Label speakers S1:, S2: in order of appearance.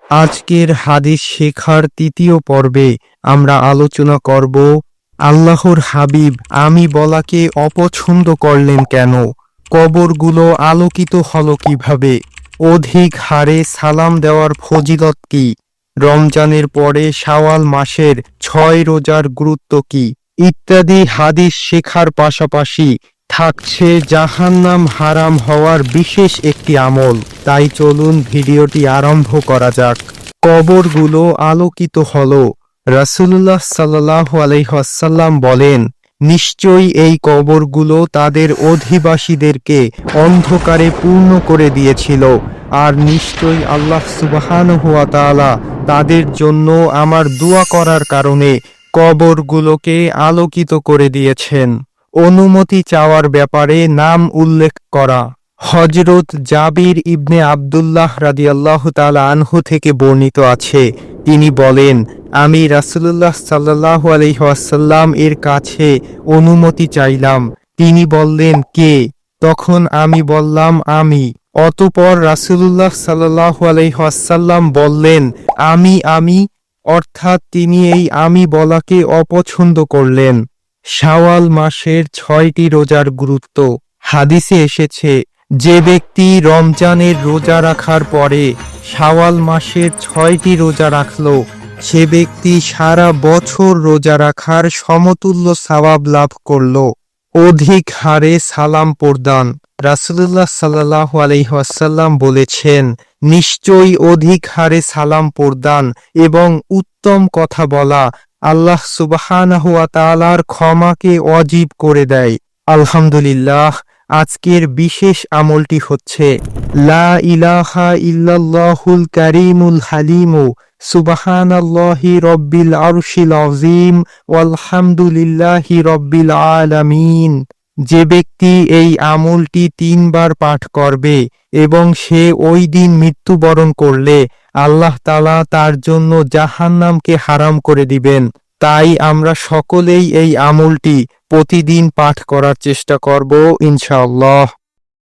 S1: আজকের হাদিস শেখার তৃতীয় পর্বে আমরা আলোচনা করব আল্লাহর হাবিব আমি বলাকে অপছন্দ করলেন কেন, কবরগুলো আলোকিত হলো কিভাবে, অধিক হারে সালাম দেওয়ার ফজিলত কি, রমজানের পরে শাওয়াল মাসের 6 রোজার গুরুত্ব কি ইত্যাদি হাদিস শেখার পাশাপাশি থাকছে জাহান্নাম হারাম হওয়ার বিশেষ একটি আমল। তাই চলুন ভিডিওটি আরম্ভ করা যাক। কবরগুলো আলোকিত হলো। রাসূলুল্লাহ সাল্লাল্লাহু আলাইহি ওয়াসাল্লাম বলেন, নিশ্চয়ই এই কবরগুলো তাদের অধিবাসীদেরকে অন্ধকারে পূর্ণ করে দিয়েছিল, আর নিশ্চয়ই আল্লাহ সুবহানাহু ওয়া তাআলা তাদের জন্য আমার দোয়া করার কারণে কবরগুলোকে আলোকিত করে দিয়েছেন। অনুমতি চাওয়ার ব্যাপারে নাম উল্লেখ করা। হযরত জাবির ইবনে আব্দুল্লাহ রাদিয়াল্লাহু তাআলা আনহু থেকে বর্ণিত আছে, তিনি বলেন, আমি রাসূলুল্লাহ সাল্লাল্লাহু আলাইহি ওয়াসাল্লাম এর কাছে অনুমতি চাইলাম। তিনি বললেন, কে? তখন আমি বললাম, আমি। অতঃপর রাসূলুল্লাহ সাল্লাল্লাহু আলাইহি ওয়াসাল্লাম বললেন, আমি, অর্থাৎ তিনি এই আমি বলাকে অপছন্দ করলেন। শাওয়াল মাসের 6টি রোজার গুরুত্ব। হাদিসে এসেছে, যে ব্যক্তি রমজানের রোজা রাখার পরে শাওয়াল মাসের 6টি রোজা রাখল, সে ব্যক্তি সারা বছর রোজা রাখার সমতুল্য সওয়াব লাভ করল। অধিক হারে সালাম প্রদান। রাসূলুল্লাহ সাল্লাল্লাহু আলাইহি ওয়াসাল্লাম বলেছেন, নিশ্চয়ই অধিক হারে সালাম প্রদান এবং উত্তম কথা বলা আল্লাহ সুবহানাহু ওয়া তাআলার ক্ষমাকে ওয়াজিব করে দেয়। আলহামদুলিল্লাহ, আজকের বিশেষ আমলটি হচ্ছে লা ইলাহা ইল্লাল্লাহুল কারীমুল হালিমু সুবহানাল্লাহি রব্বিল আরশিল আযীম ওয়ালহামদুলিল্লাহি রব্বিল আলামিন। যে ব্যক্তি এই আমলটি 3 বার পাঠ করবে এবং সে ওই দিন মৃত্যুবরণ করলে আল্লাহ তাআলা তার জন্য জাহান্নামকে হারাম করে দিবেন। তাই আমরা সকলেই এই আমলটি প্রতিদিন পাঠ করার চেষ্টা করব ইনশাআল্লাহ।